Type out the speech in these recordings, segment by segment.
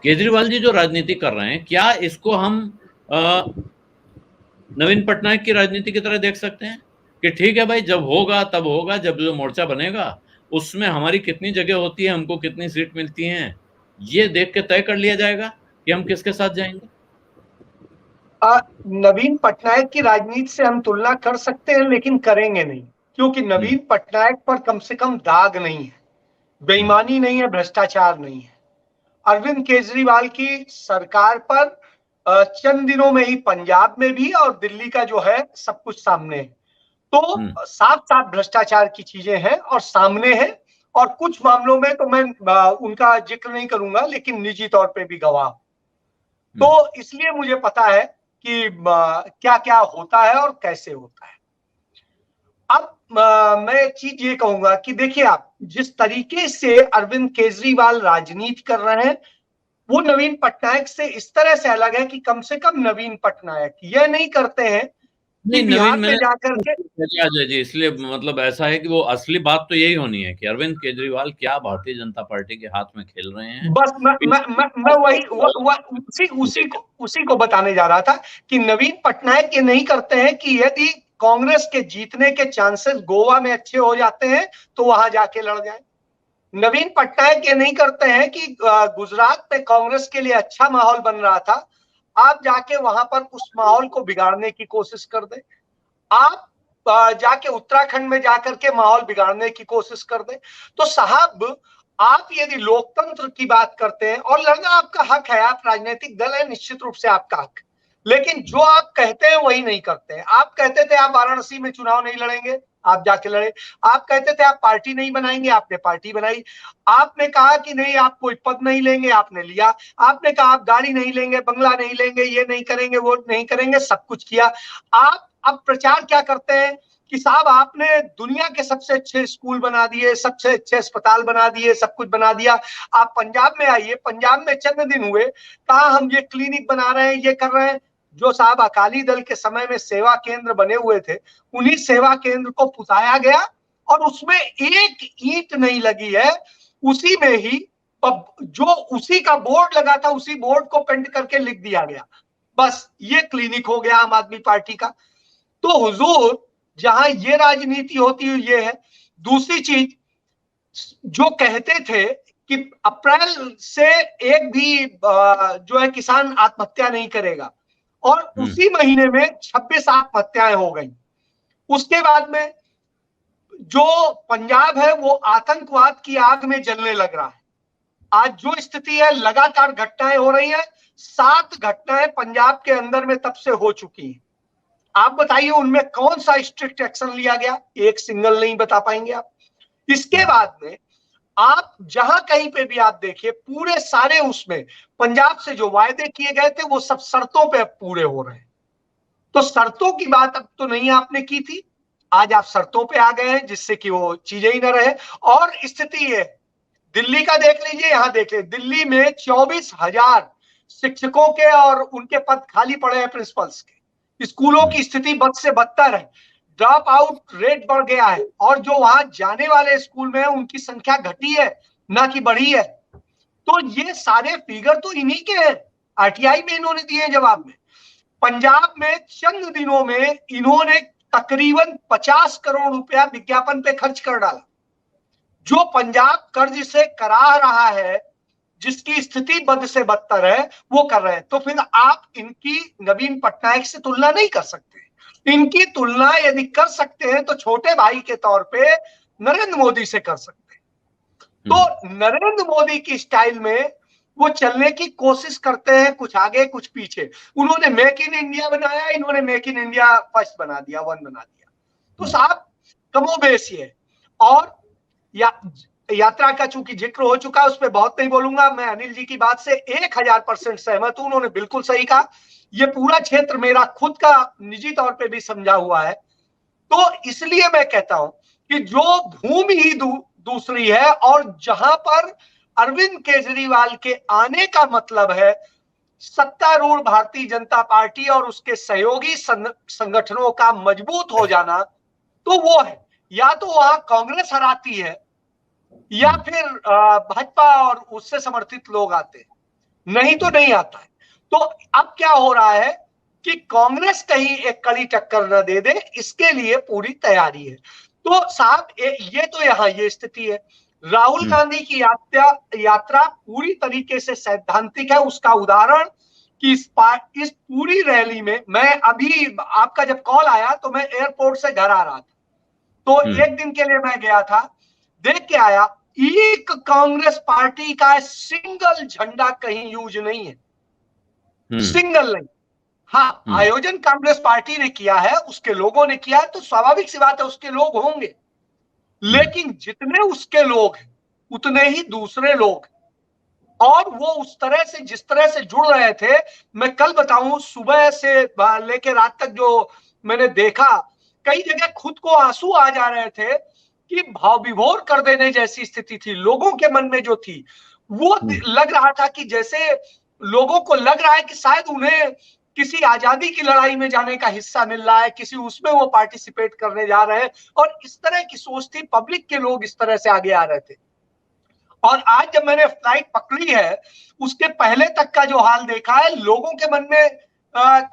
केजरीवाल जी जो राजनीति कर रहे हैं, क्या इसको हम नवीन पटनायक की राजनीति की तरह देख सकते हैं कि ठीक है भाई, जब होगा तब होगा, जब जो मोर्चा बनेगा उसमें हमारी कितनी जगह होती है, हमको कितनी सीट मिलती हैं, ये देख के तय कर लिया जाएगा कि हम किसके साथ जाएंगे। नवीन पटनायक की राजनीति से हम तुलना कर सकते हैं, लेकिन करेंगे नहीं, क्योंकि नवीन पटनायक पर कम से कम दाग नहीं है, बेईमानी नहीं है, भ्रष्टाचार नहीं है। अरविंद केजरीवाल की सरकार पर चंद दिनों में ही पंजाब में भी और दिल्ली का जो है सब कुछ सामने है। तो साफ साफ भ्रष्टाचार की चीजें हैं और सामने है। और कुछ मामलों में तो मैं उनका जिक्र नहीं करूंगा, लेकिन निजी तौर पे भी गवाह। तो इसलिए मुझे पता है कि क्या क्या होता है और कैसे होता है। अब मैं एक चीज ये कहूंगा कि देखिए, आप जिस तरीके से अरविंद केजरीवाल राजनीति कर रहे हैं, वो नवीन पटनायक से इस तरह से अलग है कि कम से कम नवीन पटनायक यह नहीं करते हैं कि नहीं, नवीन बिहार में मैंने जाकर के। अजय जी, इसलिए मतलब ऐसा है कि वो असली बात तो यही होनी है कि अरविंद केजरीवाल क्या भारतीय जनता पार्टी के हाथ में खेल रहे हैं। बस मैं वही उसी को बताने जा रहा था कि नवीन पटनायक ये नहीं करते हैं कि यदि कांग्रेस के जीतने के चांसेस गोवा में अच्छे हो जाते हैं तो वहां जाके लड़ जाए। नवीन पटनायक ये नहीं करते हैं कि गुजरात में कांग्रेस के लिए अच्छा माहौल बन रहा था, आप जाके वहां पर उस माहौल को बिगाड़ने की कोशिश कर दें। आप जाके उत्तराखंड में जाकर के माहौल बिगाड़ने की कोशिश कर दें। तो साहब, आप यदि लोकतंत्र की बात करते हैं, और लड़ना आपका हक है, आप राजनीतिक दल है, निश्चित रूप से आपका हक, लेकिन जो आप कहते हैं वही नहीं करते हैं। आप कहते थे आप वाराणसी में चुनाव नहीं लड़ेंगे, आप जाके लड़े। आप कहते थे आप पार्टी नहीं बनाएंगे, आपने पार्टी बनाई। आपने कहा कि नहीं आप कोई पद नहीं लेंगे, आपने लिया। आपने कहा आप गाड़ी नहीं लेंगे, बंगला नहीं लेंगे, ये नहीं करेंगे, वो नहीं करेंगे, सब कुछ किया। आप अब प्रचार क्या करते हैं कि साहब आपने दुनिया के सबसे अच्छे स्कूल बना दिए, सबसे अच्छे अस्पताल बना दिए, सब कुछ बना दिया। आप पंजाब में आइए, पंजाब में चंद दिन हुए, कहा हम ये क्लिनिक बना रहे हैं, ये कर रहे हैं। जो साहब अकाली दल के समय में सेवा केंद्र बने हुए थे, उन्हीं सेवा केंद्र को पुताया गया और उसमें एक ईंट नहीं लगी है। उसी में ही जो उसी का बोर्ड लगा था, उसी बोर्ड को पेंट करके लिख दिया गया। बस ये क्लिनिक हो गया आम आदमी पार्टी का। तो हुजूर, जहां ये राजनीति होती हुई ये है। दूसरी चीज, जो कहते थे कि अप्रैल से एक भी जो है किसान आत्महत्या नहीं करेगा, और उसी महीने में 26 आत्महत्याएं हो गई। उसके बाद में जो पंजाब है वो आतंकवाद की आग में जलने लग रहा है। आज जो स्थिति है, लगातार घटनाएं हो रही है। 7 घटनाएं पंजाब के अंदर में तब से हो चुकी हैं। आप बताइए उनमें कौन सा स्ट्रिक्ट एक्शन लिया गया? एक सिंगल नहीं बता पाएंगे आप। इसके बाद में आप जहां कहीं पे भी आप देखिए, पूरे सारे उसमें पंजाब से जो वायदे किए गए थे वो सब शर्तों पे अब पूरे हो रहे हैं। तो शर्तों की बात अब तो नहीं आपने की थी, आज आप शर्तों पे आ गए हैं, जिससे कि वो चीजें ही ना रहे। और स्थिति है दिल्ली का, देख लीजिए, यहां देख लीजिए, दिल्ली में 24,000 शिक्षकों के और उनके पद खाली पड़े हैं, प्रिंसिपल्स के। स्कूलों की स्थिति बद से बदतर है, ड्रॉप आउट रेट बढ़ गया है, और जो वहां जाने वाले स्कूल में है उनकी संख्या घटी है, ना कि बढ़ी है। तो ये सारे फिगर तो इन्हीं के हैं, आरटीआई में इन्होंने दिए जवाब में। पंजाब में चंद दिनों में इन्होंने तकरीबन 50 करोड़ रुपया विज्ञापन पे खर्च कर डाला। जो पंजाब कर्ज से करा रहा है, जिसकी स्थिति बद से बदतर है, वो कर रहे हैं। तो फिर आप इनकी नवीन पटनायक से तुलना नहीं कर सकते। इनकी तुलना यदि कर सकते हैं तो छोटे भाई के तौर पे नरेंद्र मोदी से कर सकते हैं। तो नरेंद्र मोदी की स्टाइल में वो चलने की कोशिश करते हैं, कुछ आगे कुछ पीछे। उन्होंने मेक इन इंडिया बनाया, इन्होंने मेक इन इंडिया फर्स्ट बना दिया, वन बना दिया। तो साहब, कमोबेश ये। और यात्रा का चूंकि जिक्र हो चुका है, उस पर बहुत नहीं बोलूंगा। मैं अनिल जी की बात से 1000% सहमत हूं, उन्होंने बिल्कुल सही कहा। ये पूरा क्षेत्र मेरा खुद का निजी तौर पे भी समझा हुआ है। तो इसलिए मैं कहता हूं कि जो भूमि ही दूसरी है, और जहां पर अरविंद केजरीवाल के आने का मतलब है सत्तारूढ़ भारतीय जनता पार्टी और उसके सहयोगी संगठनों का मजबूत हो जाना, तो वो है या तो वहां कांग्रेस हराती है, या फिर भाजपा और उससे समर्थित लोग आते हैं। नहीं तो नहीं आता है। तो अब क्या हो रहा है कि कांग्रेस कहीं एक कड़ी टक्कर न दे दे, इसके लिए पूरी तैयारी है। तो साहब ये तो यहाँ ये स्थिति है। राहुल गांधी की यात्रा पूरी तरीके से सैद्धांतिक है। उसका उदाहरण कि इस पूरी रैली में, मैं अभी आपका जब कॉल आया तो मैं एयरपोर्ट से घर आ रहा था, तो एक दिन के लिए मैं गया था, देख के आया, एक कांग्रेस पार्टी का सिंगल झंडा कहीं यूज नहीं है, सिंगल नहीं। हाँ, आयोजन कांग्रेस पार्टी ने किया है, उसके लोगों ने किया है, तो स्वाभाविक सी बात है उसके लोग होंगे, लेकिन जितने उसके लोग हैं उतने ही दूसरे लोग, और वो उस तरह से जिस तरह से जुड़ रहे थे, मैं कल बताऊं, सुबह से लेके रात तक जो मैंने देखा, कई जगह खुद को आंसू आ जा रहे थे कि भाव विभोर कर देने जैसी स्थिति थी लोगों के मन में जो थी। वो लग रहा था कि जैसे लोगों को लग रहा है कि शायद उन्हें किसी आजादी की लड़ाई में जाने का हिस्सा मिल रहा है, किसी उसमें वो पार्टिसिपेट करने जा रहे हैं, और इस तरह की सोच थी, पब्लिक के लोग इस तरह से आगे आ रहे थे। और आज जब मैंने फ्लाइट पकड़ी है, उसके पहले तक का जो हाल देखा है, लोगों के मन में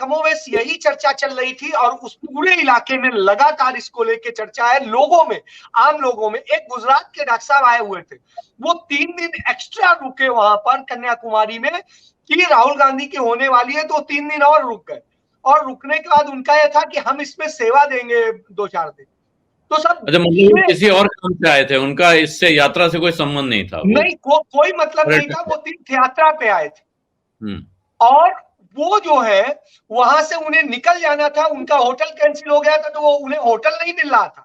कमोवेश यही चर्चा चल रही थी, और उस पूरे इलाके में लगातार इसको लेके चर्चा है लोगों में, आम लोगों में। एक गुजरात के डॉक्टर साहब आए हुए थे, वो 3 दिन एक्स्ट्रा रुके वहां पर कन्याकुमारी में कि राहुल गांधी की होने वाली है, तो 3 दिन और रुक गए, और रुकने के बाद उनका यह था कि हम इसमें सेवा देंगे 2-4 दिन। तो सब अच्छा, मतलब किसी और काम से आए थे, उनका इससे यात्रा से कोई संबंध नहीं था? नहीं, कोई मतलब नहीं था, वो तीर्थ यात्रा पे आए थे। और वो जो है वहां से उन्हें निकल जाना था, उनका होटल कैंसिल हो गया था, तो वो उन्हें होटल नहीं मिल रहा था,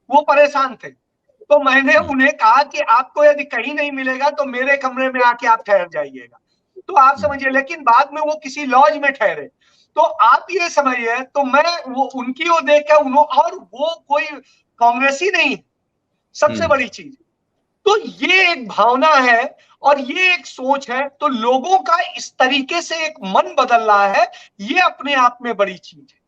वो परेशान थे। तो मैंने उन्हें कहा कि आपको यदि कहीं नहीं मिलेगा तो मेरे कमरे में आके आप ठहर जाइएगा। तो आप समझिए, लेकिन बाद में वो किसी लॉज में ठहरे। तो आप ये समझिए, तो मैं वो उनकी ओर देख कर और वो कोई कांग्रेसी नहीं, सबसे बड़ी चीज। तो ये एक भावना है और ये एक सोच है, तो लोगों का इस तरीके से एक मन बदल रहा है, ये अपने आप में बड़ी चीज है।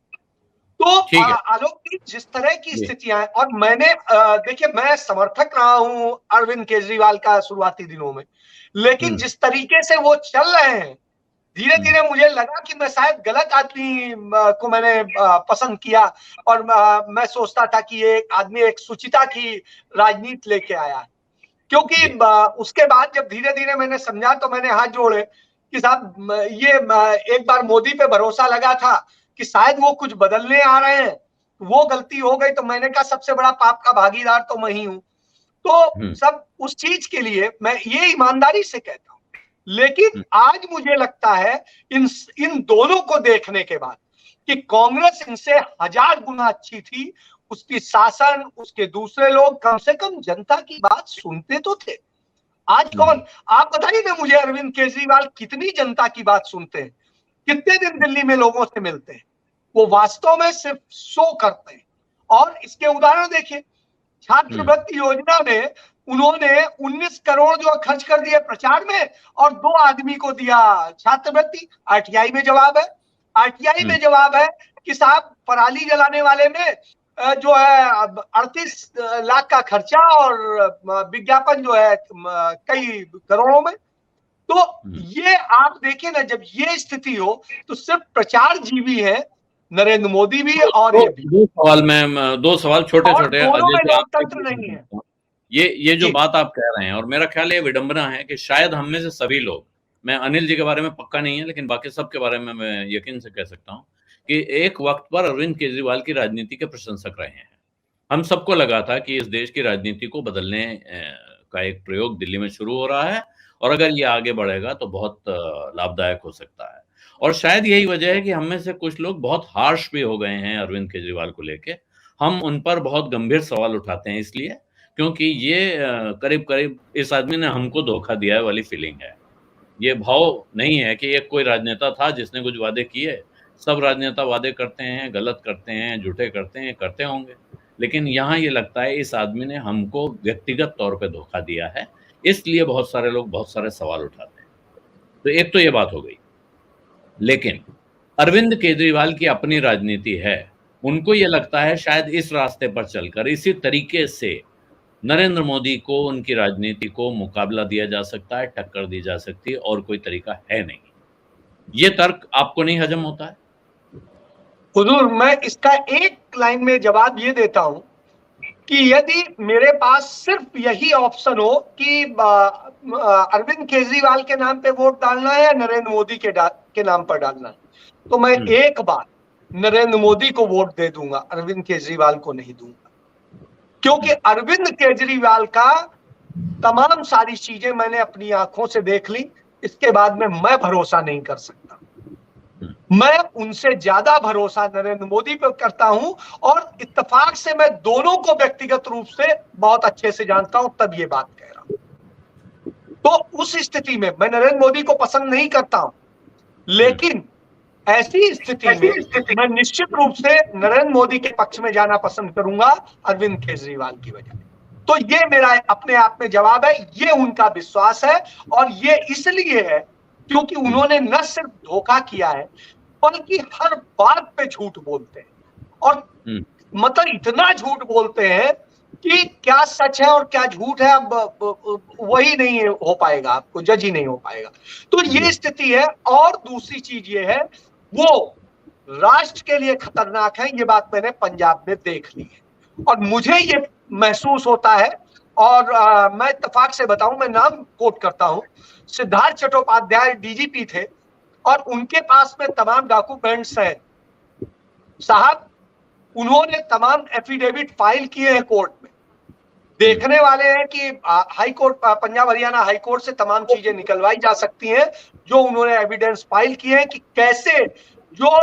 तो आलोक जी, जिस तरह की स्थितियां हैं, और मैंने देखिए, मैं समर्थक रहा हूं अरविंद केजरीवाल का शुरुआती दिनों में, लेकिन जिस तरीके से वो चल रहे हैं, धीरे धीरे मुझे लगा कि मैं शायद गलत आदमी को मैंने पसंद किया, और मैं सोचता था कि ये आदमी एक सुचिता की राजनीति लेके आया है। क्योंकि उसके बाद जब धीरे धीरे मैंने समझा, तो मैंने हाथ जोड़े कि साहब, ये एक बार मोदी पे भरोसा लगा था कि शायद वो कुछ बदलने आ रहे हैं, वो गलती हो गई, तो मैंने कहा सबसे बड़ा पाप का भागीदार तो मैं ही हूं। तो सब उस चीज के लिए मैं ये ईमानदारी से कहता हूं। लेकिन आज मुझे लगता है इन दोनों को देखने के बाद कि कांग्रेस इनसे 1000 गुना अच्छी थी, उसकी शासन, उसके दूसरे लोग कम से कम जनता की बात सुनते तो थे। आज कौन, आप बताइए ना मुझे, अरविंद केजरीवाल कितनी जनता की बात सुनते हैं, कितने दिन दिल्ली में लोगों से मिलते हैं, वो वास्तव में सिर्फ शो करते हैं। और इसके उदाहरण देखिए, छात्रवृत्ति योजना में उन्होंने 19 करोड़ जो खर्च कर दिए प्रचार में, और 2 आदमी को दिया छात्रवृत्ति। आरटीआई में जवाब है, आरटीआई में जवाब है कि साहब, पराली जलाने वाले में जो है 38 लाख का खर्चा, और विज्ञापन जो है कई करोड़ों में। तो ये आप देखें ना, जब ये स्थिति हो तो सिर्फ प्रचार जीवी है, नरेंद्र मोदी भी और ये भी। दो सवाल छोटे छोटे लोकतंत्र नहीं है। ये जो बात आप कह रहे हैं, और मेरा ख्याल ये विडंबना है कि शायद हम में से सभी लोग, मैं अनिल जी के बारे में पक्का नहीं है, लेकिन बाकी सब के बारे में मैं यकीन से कह सकता हूं कि एक वक्त पर अरविंद केजरीवाल की राजनीति के प्रशंसक रहे हैं। हम सबको लगा था कि इस देश की राजनीति को बदलने का एक प्रयोग दिल्ली में शुरू हो रहा है, और अगर ये आगे बढ़ेगा तो बहुत लाभदायक हो सकता है। और शायद यही वजह है कि हम में से कुछ लोग बहुत हार्श भी हो गए हैं अरविंद केजरीवाल को लेके। हम उन पर बहुत गंभीर सवाल उठाते हैं इसलिए क्योंकि ये करीब करीब इस आदमी ने हमको धोखा दिया है वाली फीलिंग है। ये भाव नहीं है कि एक कोई राजनेता था जिसने कुछ वादे किए। सब राजनेता वादे करते हैं, गलत करते हैं, झूठे करते हैं, करते होंगे, लेकिन यहाँ ये लगता है इस आदमी ने हमको व्यक्तिगत तौर पे धोखा दिया है, इसलिए बहुत सारे लोग बहुत सारे सवाल उठाते हैं। तो एक तो ये बात हो गई। लेकिन अरविंद केजरीवाल की अपनी राजनीति है, उनको ये लगता है शायद इस रास्ते पर चलकर, इसी तरीके से नरेंद्र मोदी को, उनकी राजनीति को मुकाबला दिया जा सकता है, टक्कर दी जा सकती है, और कोई तरीका है नहीं। ये तर्क आपको नहीं हजम होता है? हुजूर, मैं इसका एक लाइन में जवाब ये देता हूं कि यदि मेरे पास सिर्फ यही ऑप्शन हो कि अरविंद केजरीवाल के नाम पे वोट डालना है या नरेंद्र मोदी के नाम पर डालना है, तो मैं एक बार नरेंद्र मोदी को वोट दे दूंगा, अरविंद केजरीवाल को नहीं दूंगा। क्योंकि अरविंद केजरीवाल का तमाम सारी चीजें मैंने अपनी आंखों से देख ली, इसके बाद में मैं भरोसा नहीं कर सकता। मैं उनसे ज्यादा भरोसा नरेंद्र मोदी पर करता हूं, और इत्तेफाक से मैं दोनों को व्यक्तिगत रूप से बहुत अच्छे से जानता हूं, तब ये बात कह रहा हूं। तो उस स्थिति में मैं नरेंद्र मोदी को पसंद नहीं करता हूं, लेकिन ऐसी स्थिति में मैं निश्चित रूप से नरेंद्र मोदी के पक्ष में जाना पसंद करूंगा अरविंद केजरीवाल की बजाय। तो ये मेरा अपने आप में जवाब है, ये उनका विश्वास है, और ये इसलिए है क्योंकि उन्होंने न सिर्फ धोखा किया है, बल्कि हर बात पे झूठ बोलते हैं, और मतलब इतना झूठ बोलते हैं कि क्या सच है और क्या झूठ है अब वही नहीं हो पाएगा, आपको जज ही नहीं हो पाएगा। तो ये स्थिति है। और दूसरी चीज ये है, वो राष्ट्र के लिए खतरनाक है, ये बात मैंने पंजाब में देख ली है, और मुझे ये महसूस होता है। और मैं इत्तेफाक से बताऊं, मैं नाम कोट करता हूं, सिद्धार्थ चट्टोपाध्याय डीजीपी थे, और उनके पास में तमाम डॉक्यूमेंट्स हैं साहब। उन्होंने तमाम एफिडेविट फाइल किए हैं कोर्ट में। देखने वाले हैं कि high court, Punjab Haryana high court से तमाम चीजें निकलवाई जा सकती हैं, जो उन्होंने एविडेंस फाइल किए हैं कि कैसे जो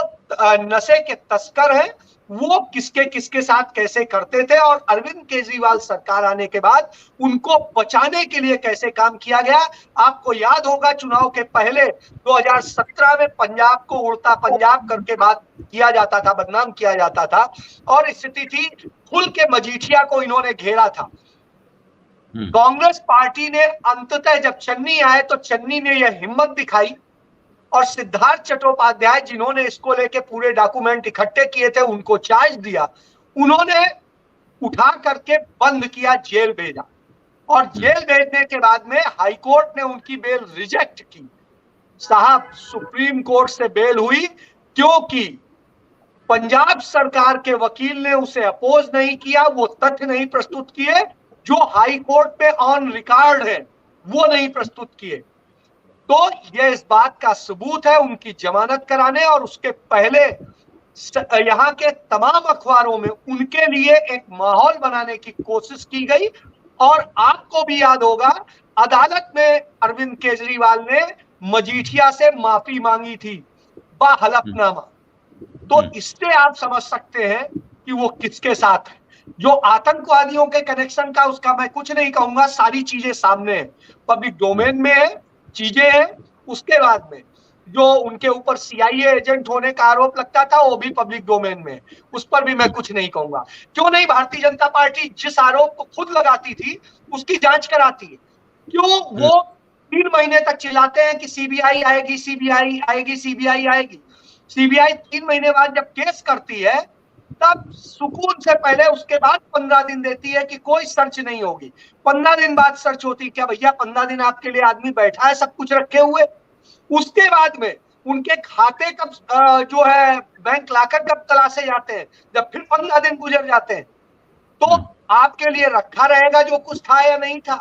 नशे के तस्कर हैं वो किसके किसके साथ कैसे करते थे, और अरविंद केजरीवाल सरकार आने के बाद उनको बचाने के लिए कैसे काम किया गया। आपको याद होगा, चुनाव के पहले 2017 में पंजाब को उड़ता पंजाब करके बात किया जाता था, बदनाम किया जाता था, और स्थिति थी खुल के मजीठिया को इन्होंने घेरा था। कांग्रेस पार्टी ने अंततः जब चन्नी आए तो चन्नी ने यह हिम्मत दिखाई, और सिद्धार्थ चट्टोपाध्याय जिन्होंने इसको लेके पूरे डॉक्यूमेंट इकट्ठे किए थे उनको चार्ज दिया, उन्होंने उठा करके बंद किया, जेल भेजा, और जेल भेजने के बाद में हाई कोर्ट ने उनकी बेल रिजेक्ट की। साहब, सुप्रीम कोर्ट से बेल हुई क्योंकि पंजाब सरकार के वकील ने उसे अपोज नहीं किया, वो तथ्य नहीं प्रस्तुत किए जो हाई कोर्ट पे ऑन रिकॉर्ड है, वो नहीं प्रस्तुत किए। तो यह इस बात का सबूत है उनकी जमानत कराने, और उसके पहले यहाँ के तमाम अखबारों में उनके लिए एक माहौल बनाने की कोशिश की गई। और आपको भी याद होगा, अदालत में अरविंद केजरीवाल ने मजीठिया से माफी मांगी थी हलफनामा। तो इससे आप समझ सकते हैं कि वो किसके साथ है। जो आतंकवादियों के कनेक्शन का, उसका मैं कुछ नहीं कहूंगा, सारी चीजें सामने है, पब्लिक डोमेन में है, चीजें हैं। उसके बाद में जो उनके ऊपर सीआईए एजेंट होने का आरोप लगता था, वो भी पब्लिक डोमेन में, उस पर भी मैं कुछ नहीं कहूंगा। क्यों नहीं भारतीय जनता पार्टी जिस आरोप को खुद लगाती थी उसकी जांच कराती है? क्यों वो 3 महीने तक चिल्लाते हैं कि सीबीआई आएगी, सीबीआई आएगी, सीबीआई आएगी? सीबीआई 3 महीने बाद जब केस करती है, तब सुकून से पहले उसके बाद 15 दिन देती है कि कोई सर्च नहीं होगी। 15 दिन बाद सर्च होती। क्या भैया 15 दिन आपके लिए आदमी बैठा है सब कुछ रखे हुए? उसके बाद में उनके खाते कब जो है बैंक लाकर कब तलाशे जाते हैं? जब फिर 15 दिन गुजर जाते हैं। तो आपके लिए रखा रहेगा जो कुछ था या नहीं था?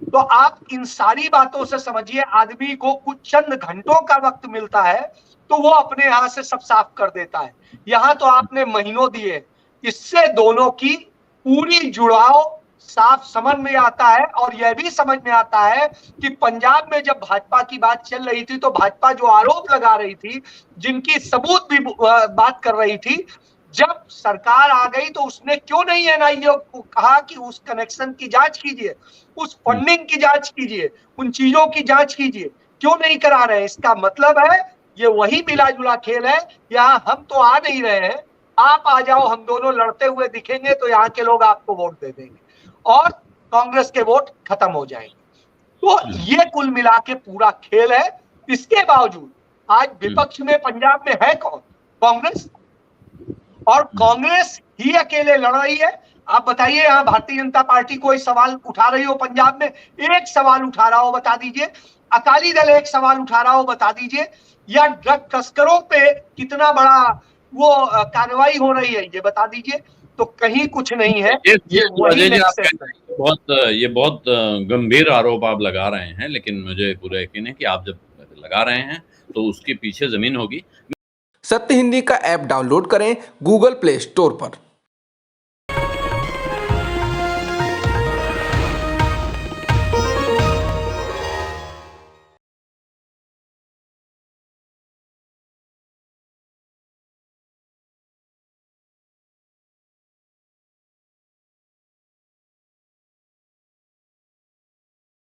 तो आप इन सारी बातों से समझिए, आदमी को कुछ चंद घंटों का वक्त मिलता है तो वो अपने यहां से सब साफ कर देता है। यहां तो आपने महीनों दिए। इससे दोनों की पूरी जुड़ाव साफ समझ में आता है। और यह भी समझ में आता है कि पंजाब में जब भाजपा की बात चल रही थी, तो भाजपा जो आरोप लगा रही थी, जिनकी सबूत भी बात कर रही थी, जब सरकार आ गई तो उसने क्यों नहीं एनआईए को कहा कि उस कनेक्शन की जांच कीजिए, उस फंडिंग की जांच कीजिए, उन चीजों की जांच कीजिए? क्यों नहीं करा रहे? इसका मतलब है ये वही मिला जुला खेल है। यहाँ हम तो आ नहीं रहे हैं, आप आ जाओ, हम दोनों लड़ते हुए दिखेंगे तो यहाँ के लोग आपको वोट दे देंगे और कांग्रेस के वोट खत्म हो जाएंगे। तो ये कुल मिला के पूरा खेल है। इसके बावजूद आज विपक्ष में पंजाब में है कौन? कांग्रेस। और कांग्रेस ही अकेले लड़ रही है। आप बताइए, यहाँ भारतीय जनता पार्टी कोई सवाल उठा रही हो पंजाब में, एक सवाल उठा रहा हो बता दीजिए। अकाली दल एक सवाल उठा रहा हो बता दीजिए। या ड्रग तस्करों पे कितना बड़ा वो कार्रवाई हो रही है ये बता दीजिए। तो कहीं कुछ नहीं है, ये वही अजय जी, आप मैसेज कह रहे हैं ये बहुत गंभीर आरोप आप लगा रहे हैं, लेकिन मुझे पूरा यकीन है कि आप जब लगा रहे हैं तो उसके पीछे जमीन होगी। सत्य हिंदी का ऐप डाउनलोड करें गूगल प्ले स्टोर पर।